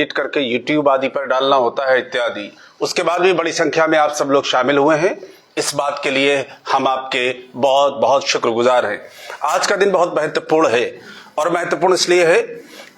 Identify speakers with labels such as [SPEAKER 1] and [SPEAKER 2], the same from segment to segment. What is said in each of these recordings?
[SPEAKER 1] Edit करके YouTube आदि पर डालना होता है इत्यादि। उसके बाद भी बड़ी संख्या में आप सब लोग शामिल हुए हैं, इस बात के लिए हम आपके बहुत बहुत शुक्रगुजार हैं। आज का दिन बहुत महत्वपूर्ण है और महत्वपूर्ण इसलिए है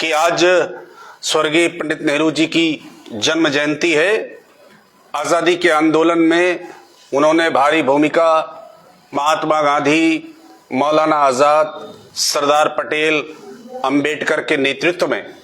[SPEAKER 1] कि आज स्वर्गीय पंडित नेहरू जी की जन्म जयंती है। आजादी के आंदोलन में उन्होंने भारी भूमिका, महात्मा गांधी, मौलाना आजाद, सरदार पटेल, अंबेडकर के नेतृत्व में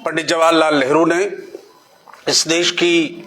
[SPEAKER 1] पंडित जवाहरलाल नेहरू ने इस देश की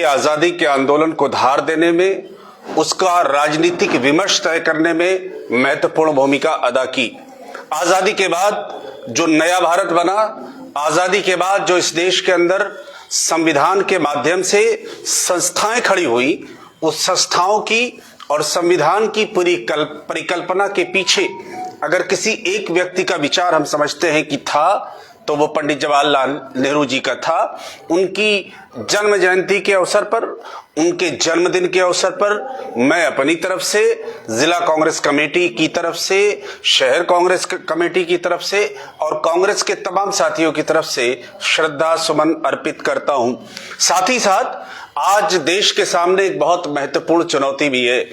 [SPEAKER 1] आजादी के आंदोलन को धार देने में, उसका राजनीतिक विमर्श तय करने में महत्वपूर्ण भूमिका अदा की। आजादी के बाद जो नया भारत बना, आजादी के बाद जो इस देश के अंदर संविधान के माध्यम से संस्थाएं खड़ी हुई, उस संस्थाओं की और संविधान की पूरी परिकल्पना के पीछे अगर किसी एक व्यक्ति का विचार हम समझते हैं कि था, तो वो पंडित जवाहरलाल नेहरू जी का था। उनकी जन्म जयंती के अवसर पर, उनके जन्मदिन के अवसर पर मैं अपनी तरफ से, जिला कांग्रेस कमेटी की तरफ से, शहर कांग्रेस कमेटी की तरफ से और कांग्रेस के तमाम साथियों की तरफ से श्रद्धा सुमन अर्पित करता हूं। साथ ही साथ आज देश के सामने एक बहुत महत्वपूर्ण चुनौती भी है।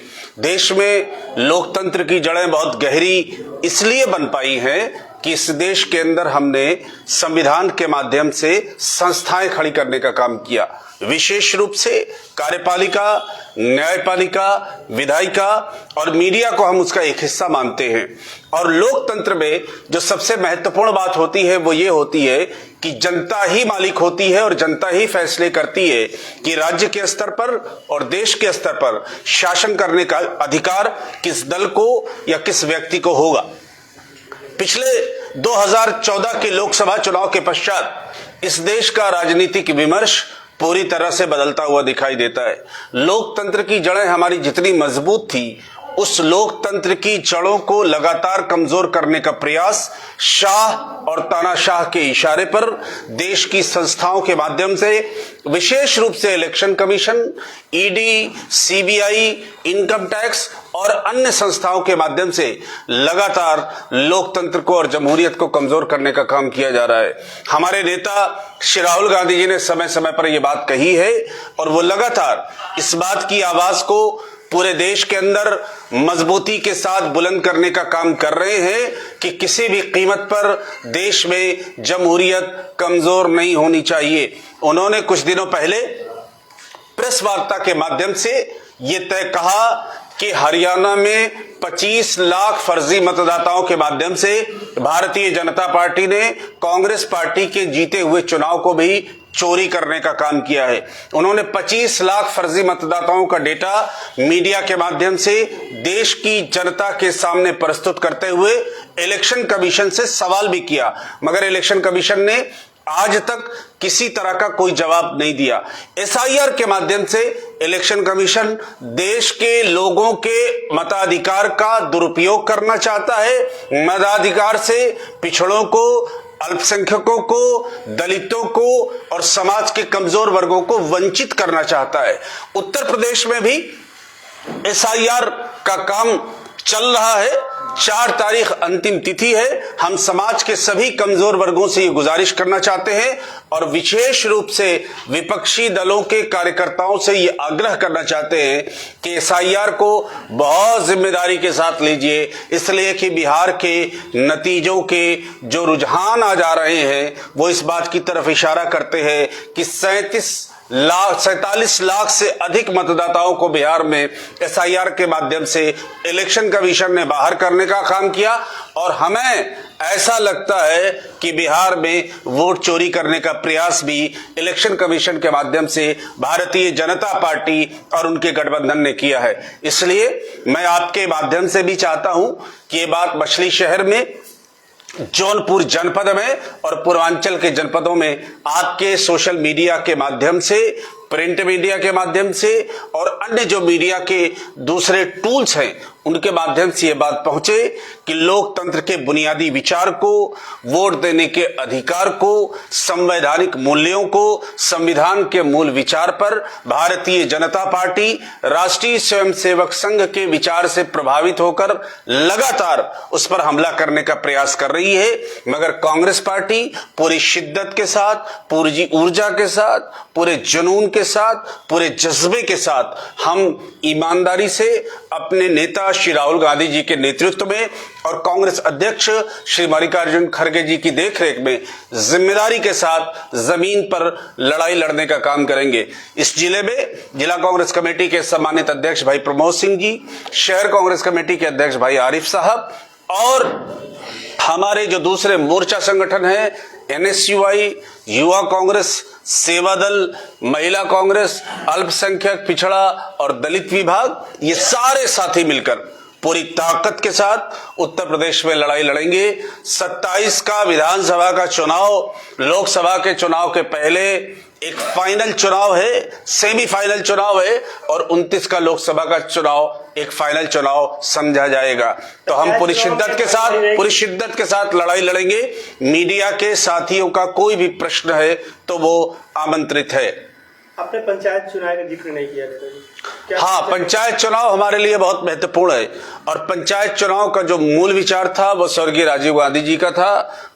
[SPEAKER 1] देश में लोकतंत्र की जड़ें बहुत गहरी इसलिए बन पाई हैं कि इस देश के अंदर हमने संविधान के माध्यम से संस्थाएं खड़ी करने का काम किया। विशेष रूप से कार्यपालिका, न्यायपालिका, विधायिका और मीडिया को हम उसका एक हिस्सा मानते हैं। और लोकतंत्र में जो सबसे महत्वपूर्ण बात होती है वो ये होती है कि जनता ही मालिक होती है और जनता ही फैसले करती है कि राज्य के स्तर पर और देश के स्तर पर शासन करने का अधिकार किस दल को या किस व्यक्ति को होगा। पिछले 2014 के लोकसभा चुनाव के पश्चात इस देश का राजनीतिक विमर्श पूरी तरह से बदलता हुआ दिखाई देता है। लोकतंत्र की जड़ें हमारी जितनी मजबूत थी, उस लोकतंत्र की जड़ों को लगातार कमजोर करने का प्रयास शाह और तानाशाह के इशारे पर देश की संस्थाओं के माध्यम से, विशेष रूप से election commission, ED, CBI, income tax और अन्य संस्थाओं के माध्यम से लगातार लोकतंत्र को और जमहूरियत को कमजोर करने का काम किया जा रहा है। हमारे नेता श्री राहुल गांधी जी ने समय समय पर यह बात कही है और वो लगातार इस बात की आवाज को पूरे देश के अंदर मजबूती के साथ बुलंद करने का काम कर रहे हैं कि किसी भी कीमत पर देश में जमहूरियत कमजोर नहीं होनी चाहिए। उन्होंने कुछ दिनों पहले प्रेस वार्ता के माध्यम से ये तय कहा कि हरियाणा में 25 लाख फर्जी मतदाताओं के माध्यम से भारतीय जनता पार्टी ने कांग्रेस पार्टी के जीते हुए चुनाव को भी चोरी करने का काम किया है। उन्होंने 25 लाख फर्जी मतदाताओं का डेटा मीडिया के माध्यम से देश की जनता के सामने प्रस्तुत करते हुए इलेक्शन कमीशन से सवाल भी किया, मगर इलेक्शन कमीशन ने आज तक किसी तरह का कोई जवाब नहीं दिया। एसआईआर के माध्यम से इलेक्शन कमीशन देश के लोगों के मताधिकार का दुरुपयोग करना चाहता है। मताधिकार से पिछड़ों को, अल्पसंख्यकों को, दलितों को और समाज के कमजोर वर्गों को वंचित करना चाहता है। उत्तर प्रदेश में भी एसआईआर का काम चल रहा है। 4 तारीख अंतिम तिथि है। हम समाज के सभी कमजोर वर्गों से ये गुजारिश करना चाहते हैं और विशेष रूप से विपक्षी दलों के कार्यकर्ताओं से ये आग्रह करना चाहते हैं कि एसआईआर को बहुत जिम्मेदारी के साथ लीजिए, इसलिए कि बिहार के नतीजों के जो रुझान आ जा रहे हैं वो इस बात की तरफ इशारा करते हैं कि 47 लाख से अधिक मतदाताओं को बिहार में एसआईआर के माध्यम से इलेक्शन कमीशन ने बाहर करने का काम किया और हमें ऐसा लगता है कि बिहार में वोट चोरी करने का प्रयास भी इलेक्शन कमीशन के माध्यम से भारतीय जनता पार्टी और उनके गठबंधन ने किया है। इसलिए मैं आपके माध्यम से भी चाहता हूं कि ये बात मछली शहर में, जौनपुर जनपद में और पूर्वांचल के जनपदों में आपके सोशल मीडिया के माध्यम से, प्रिंट मीडिया के माध्यम से और अन्य जो मीडिया के दूसरे टूल्स हैं उनके माध्यम से ये बात पहुंचे कि लोकतंत्र के बुनियादी विचार को, वोट देने के अधिकार को, संवैधानिक मूल्यों को, संविधान के मूल विचार पर भारतीय जनता पार्टी राष्ट्रीय स्वयंसेवक संघ के विचार से प्रभावित होकर लगातार उस पर हमला करने का प्रयास कर रही है। मगर कांग्रेस पार्टी पूरी शिद्दत के साथ, पूरी ऊर्जा के साथ, पूरे जुनून के साथ, पूरे जज्बे के साथ हम ईमानदारी से अपने नेता श्री राहुल गांधी जी के नेतृत्व में और कांग्रेस अध्यक्ष श्री मल्लिकार्जुन खड़गे जी की देखरेख में जिम्मेदारी के साथ जमीन पर लड़ाई लड़ने का काम करेंगे। इस जिले में जिला कांग्रेस कमेटी के सम्मानित अध्यक्ष भाई प्रमोद सिंह जी, शहर कांग्रेस कमेटी के अध्यक्ष भाई आरिफ साहब और हमारे जो दूसरे मोर्चा संगठन है, NSUI, युवा कांग्रेस, सेवा दल, महिला कांग्रेस, अल्पसंख्यक, पिछड़ा और दलित विभाग, ये सारे साथी मिलकर पूरी ताकत के साथ उत्तर प्रदेश में लड़ाई लड़ेंगे। 27 का विधानसभा का चुनाव लोकसभा के चुनाव के पहले एक फाइनल चुनाव है, सेमीफाइनल चुनाव है और 29 का लोकसभा का चुनाव एक फाइनल चुनाव समझा जाएगा। तो हम पूरी शिद्दत के साथ लड़ाई लड़ेंगे। मीडिया के साथियों का कोई भी प्रश्न है तो वो आमंत्रित है।
[SPEAKER 2] आपने पंचायत चुनाव का जिक्र नहीं किया।
[SPEAKER 1] हाँ, पंचायत चुनाव हमारे लिए बहुत महत्वपूर्ण है और पंचायत चुनाव का जो मूल विचार था वो स्वर्गीय राजीव गांधी जी का था।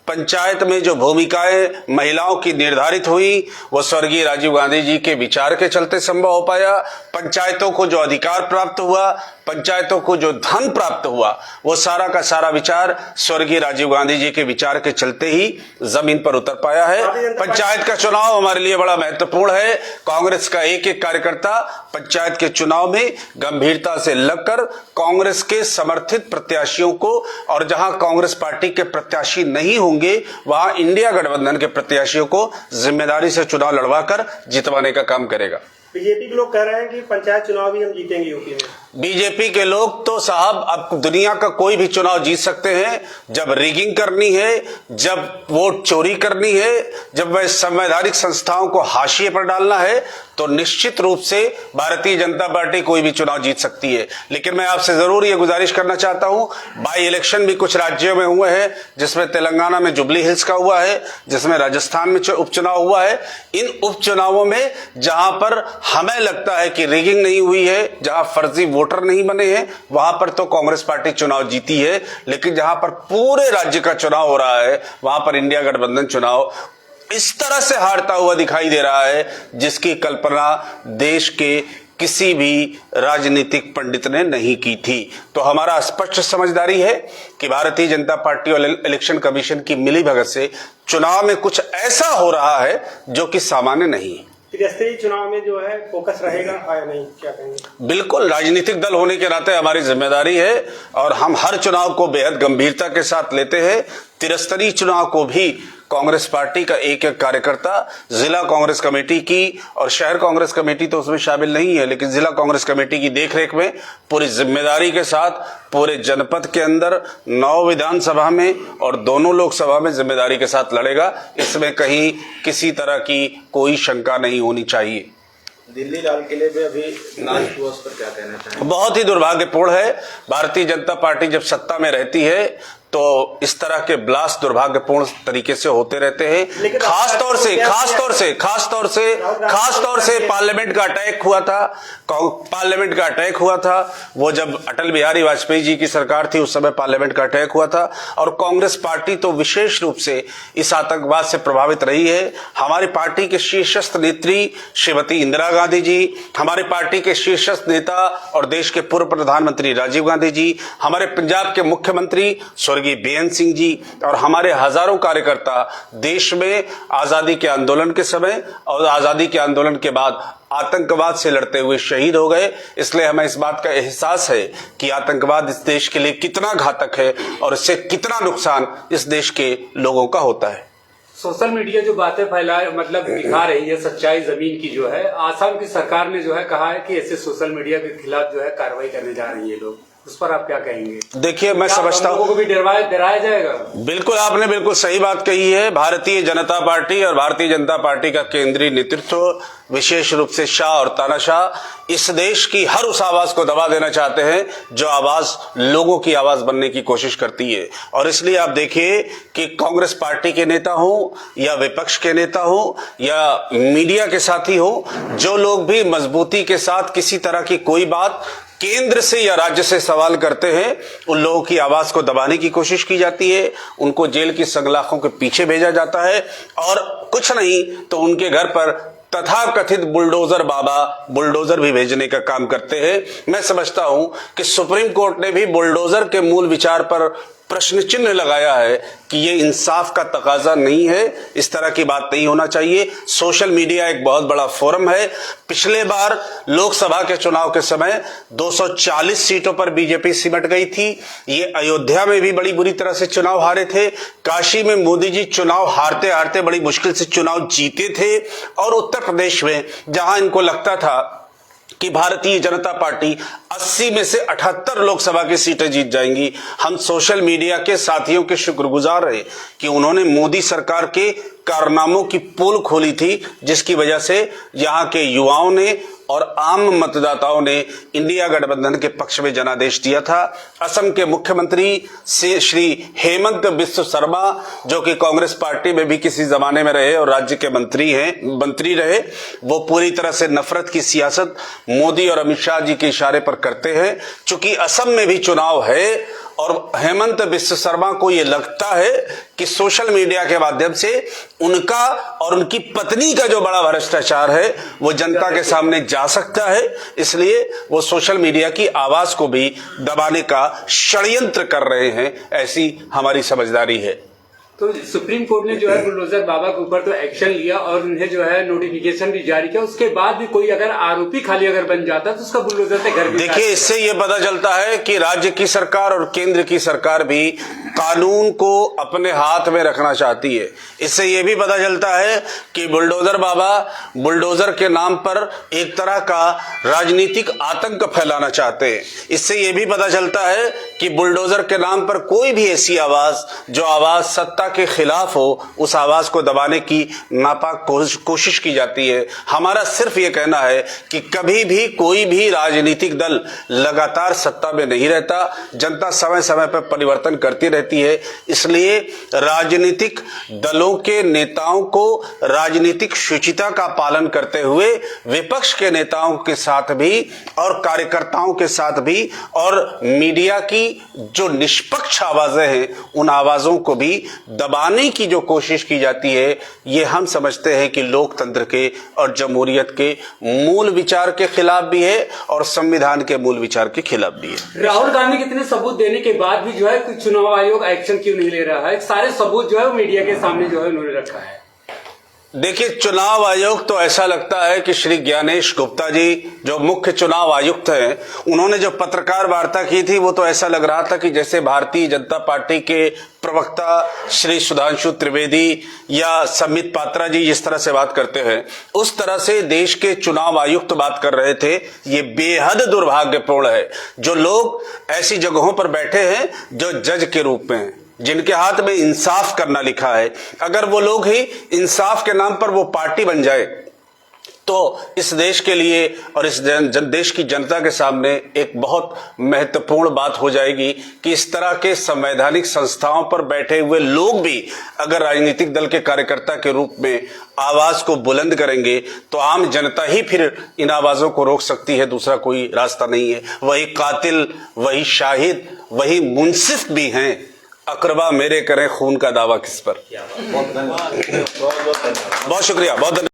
[SPEAKER 1] पंचायत में जो भूमिकाएं महिलाओं की निर्धारित हुई वो स्वर्गीय राजीव गांधी जी के विचार के चलते संभव हो पाया। पंचायतों को जो अधिकार प्राप्त हुआ, पंचायतों को जो धन प्राप्त हुआ, वो सारा का सारा विचार स्वर्गीय राजीव गांधी जी के विचार के चलते ही जमीन पर उतर पाया है। पंचायत का चुनाव हमारे लिए बड़ा महत्वपूर्ण है। कांग्रेस का एक एक कार्यकर्ता पंचायत के चुनाव में गंभीरता से लगकर कांग्रेस के समर्थित प्रत्याशियों को और जहां कांग्रेस पार्टी के प्रत्याशी नहीं होंगे वहां इंडिया गठबंधन के प्रत्याशियों को जिम्मेदारी से चुनाव लड़वाकर जितवाने का काम करेगा।
[SPEAKER 2] बीजेपी के लोग कह रहे हैं कि पंचायत चुनाव भी हम जीतेंगे यूपी में।
[SPEAKER 1] बीजेपी के लोग तो साहब अब दुनिया का कोई भी चुनाव जीत सकते हैं। जब रिगिंग करनी है, जब वोट चोरी करनी है, जब वह संवैधानिक संस्थाओं को हाशिए पर डालना है तो निश्चित रूप से भारतीय जनता पार्टी कोई भी चुनाव जीत सकती है। लेकिन मैं आपसे जरूर ये गुजारिश करना चाहता हूं, बाई इलेक्शन भी कुछ राज्यों में हुए हैं, जिसमें तेलंगाना में जुबली हिल्स का हुआ है, जिसमें राजस्थान में उपचुनाव हुआ है। इन उपचुनावों में जहां पर हमें लगता है कि रिगिंग नहीं हुई है, जहां फर्जी वोटर नहीं बने हैं, वहां पर तो कांग्रेस पार्टी चुनाव जीती है। लेकिन जहां पर पूरे राज्य का चुनाव हो रहा है वहां पर इंडिया गठबंधन चुनाव इस तरह से हारता हुआ दिखाई दे रहा है जिसकी कल्पना देश के किसी भी राजनीतिक पंडित ने नहीं की थी। तो हमारा स्पष्ट समझदारी है कि भारतीय जनता पार्टी और इलेक्शन कमीशन की मिलीभगत से चुनाव में कुछ ऐसा हो रहा है जो कि सामान्य नहीं है।
[SPEAKER 2] त्रिस्तरीय चुनाव में जो है फोकस रहेगा या नहीं, क्या कहेंगे?
[SPEAKER 1] बिल्कुल, राजनीतिक दल होने के नाते हमारी जिम्मेदारी है और हम हर चुनाव को बेहद गंभीरता के साथ लेते हैं। त्रिस्तरीय चुनाव को भी कांग्रेस पार्टी का एक एक कार्यकर्ता जिला कांग्रेस कमेटी की और शहर कांग्रेस कमेटी तो उसमें शामिल नहीं है, लेकिन जिला कांग्रेस कमेटी की देखरेख में पूरी जिम्मेदारी के साथ पूरे जनपद के अंदर 9 विधानसभा में और दोनों लोकसभा में जिम्मेदारी के साथ लड़ेगा। इसमें कहीं किसी तरह की कोई शंका नहीं होनी चाहिए।
[SPEAKER 3] दिल्ली लाल किले पे अभी नाच हुआ, उस पर क्या कहना चाहेंगे?
[SPEAKER 1] बहुत ही दुर्भाग्यपूर्ण है। भारतीय जनता पार्टी जब सत्ता में रहती है तो इस तरह के ब्लास्ट दुर्भाग्यपूर्ण तरीके से होते रहते हैं। खास तौर से पार्लियामेंट का अटैक हुआ था। वो जब अटल बिहारी वाजपेयी जी की सरकार थी उस समय पार्लियामेंट का अटैक हुआ था और कांग्रेस पार्टी तो विशेष रूप से इस आतंकवाद से प्रभावित रही है। हमारी पार्टी के शीर्षस्थ नेत्री श्रीमती इंदिरा गांधी जी, हमारी पार्टी के शीर्षस्थ नेता और देश के पूर्व प्रधानमंत्री राजीव गांधी जी, हमारे पंजाब के मुख्यमंत्री स्वर्गीय बीएन सिंह जी और हमारे हजारों कार्यकर्ता देश में आजादी के आंदोलन के समय और आजादी के आंदोलन के बाद आतंकवाद से लड़ते हुए शहीद हो गए। इसलिए हमें इस बात का एहसास है कि आतंकवाद इस देश के लिए कितना घातक है और इससे कितना नुकसान इस देश के लोगों का होता है।
[SPEAKER 4] सोशल मीडिया जो बातें फैलाए दिखा रही है सच्चाई जमीन की जो है, आसाम की सरकार ने जो है कहा है कि ऐसे सोशल मीडिया के खिलाफ जो है कार्रवाई करने जा रही है लोग, उस पर आप क्या कहेंगे?
[SPEAKER 1] देखिए, मैं
[SPEAKER 4] क्या
[SPEAKER 1] समझता
[SPEAKER 4] लोगों
[SPEAKER 1] हूं,
[SPEAKER 4] को भी डराया जाएगा?
[SPEAKER 1] बिल्कुल आपने बिल्कुल सही बात कही है। भारतीय जनता पार्टी और भारतीय जनता पार्टी का केंद्रीय नेतृत्व, विशेष रूप से शाह और तानाशाह, इस देश की हर उस आवाज को दबा देना चाहते हैं जो आवाज लोगों की आवाज बनने की कोशिश करती है। और इसलिए आप देखिए कि कांग्रेस पार्टी के नेता हो या विपक्ष के नेता हो या मीडिया के साथी हो, जो लोग भी मजबूती के साथ किसी तरह की कोई बात केंद्र से या राज्य से सवाल करते हैं, उन लोगों की आवाज को दबाने की कोशिश की जाती है, उनको जेल की सगलाखों के पीछे भेजा जाता है और कुछ नहीं तो उनके घर पर तथाकथित बुलडोजर बाबा बुलडोजर भी भेजने का काम करते हैं। मैं समझता हूं कि सुप्रीम कोर्ट ने भी बुलडोजर के मूल विचार पर प्रश्न चिन्ह लगाया है कि ये इंसाफ का तकाजा नहीं है, इस तरह की बात नहीं होना चाहिए। सोशल मीडिया एक बहुत बड़ा फोरम है। पिछले बार लोकसभा के चुनाव के समय 240 सीटों पर बीजेपी सिमट गई थी। ये अयोध्या में भी बड़ी बुरी तरह से चुनाव हारे थे। काशी में मोदी जी चुनाव हारते हारते बड़ी मुश्किल से चुनाव जीते थे। और उत्तर प्रदेश में जहां इनको लगता था कि भारतीय जनता पार्टी 80 में से 78 लोकसभा की सीटें जीत जाएंगी, हम सोशल मीडिया के साथियों के शुक्रगुजार रहे कि उन्होंने मोदी सरकार के कारनामों की पोल खोली थी, जिसकी वजह से यहां के युवाओं ने और आम मतदाताओं ने इंडिया गठबंधन के पक्ष में जनादेश दिया था। असम के मुख्यमंत्री से श्री हेमंत बिस्व शर्मा, जो कि कांग्रेस पार्टी में भी किसी जमाने में रहे और राज्य के मंत्री रहे, वो पूरी तरह से नफरत की सियासत मोदी और अमित शाह जी के इशारे पर करते हैं। चूंकि असम में भी चुनाव है और हेमंत बिस्व शर्मा को यह लगता है कि सोशल मीडिया के माध्यम से उनका और उनकी पत्नी का जो बड़ा भ्रष्टाचार है वो जनता के सामने जा सकता है, इसलिए वो सोशल मीडिया की आवाज को भी दबाने का षड्यंत्र कर रहे हैं, ऐसी हमारी समझदारी है।
[SPEAKER 4] तो सुप्रीम कोर्ट ने जो है बुलडोजर बाबा के ऊपर तो एक्शन लिया और उन्हें जो है नोटिफिकेशन भी जारी किया। उसके बाद भी कोई अगर आरोपी खाली अगर बन जाता तो उसका बुलडोजर से घर भी।
[SPEAKER 1] देखिए, इससे यह पता चलता है कि राज्य की सरकार और केंद्र की सरकार भी कानून को अपने हाथ में रखना चाहती है। इससे यह भी पता चलता है कि बुलडोजर बाबा बुलडोजर के नाम पर एक तरह का राजनीतिक आतंक फैलाना चाहते हैं। इससे यह भी पता चलता है कि बुलडोजर के नाम पर कोई भी ऐसी आवाज जो आवाज सत्ता के खिलाफ हो, उस आवाज को दबाने की नापाक कोशिश की जाती है। हमारा सिर्फ ये कहना है कि कभी भी कोई भी राजनीतिक दल लगातार सत्ता में नहीं रहता, जनता समय समय पर परिवर्तन करती रहती है। इसलिए राजनीतिक दलों के नेताओं को राजनीतिक शुचिता का पालन करते हुए विपक्ष के नेताओं के साथ भी और कार्यकर्ताओं के साथ भी और मीडिया की जो निष्पक्ष आवाजें हैं, उन आवाजों को भी दबाने की जो कोशिश की जाती है, ये हम समझते हैं कि लोकतंत्र के और जमहूरियत के मूल विचार के खिलाफ भी है और संविधान के मूल विचार के खिलाफ भी है।
[SPEAKER 4] राहुल गांधी कितने सबूत देने के बाद भी जो है चुनाव आयोग एक्शन क्यों नहीं ले रहा है? सारे सबूत जो है मीडिया के सामने जो है उन्होंने रखा है।
[SPEAKER 1] देखिए, चुनाव आयोग तो ऐसा लगता है कि श्री ज्ञानेश गुप्ता जी जो मुख्य चुनाव आयुक्त हैं, उन्होंने जो पत्रकार वार्ता की थी वो तो ऐसा लग रहा था कि जैसे भारतीय जनता पार्टी के प्रवक्ता श्री सुधांशु त्रिवेदी या समित पात्रा जी जिस तरह से बात करते हैं, उस तरह से देश के चुनाव आयुक्त बात कर रहे थे। ये बेहद दुर्भाग्यपूर्ण है। जो लोग ऐसी जगहों पर बैठे हैं जो जज के रूप में हैं, जिनके हाथ में इंसाफ करना लिखा है, अगर वो लोग ही इंसाफ के नाम पर वो पार्टी बन जाए तो इस देश के लिए और इस देश की जनता के सामने एक बहुत महत्वपूर्ण बात हो जाएगी कि इस तरह के संवैधानिक संस्थाओं पर बैठे हुए लोग भी अगर राजनीतिक दल के कार्यकर्ता के रूप में आवाज को बुलंद करेंगे तो आम जनता ही फिर इन आवाजों को रोक सकती है, दूसरा कोई रास्ता नहीं है। वही कातिल, वही शाहिद, वही मुंसिफ भी हैं। अकरबा मेरे करें खून का दावा किस पर। बहुत शुक्रिया, बहुत धन्यवाद।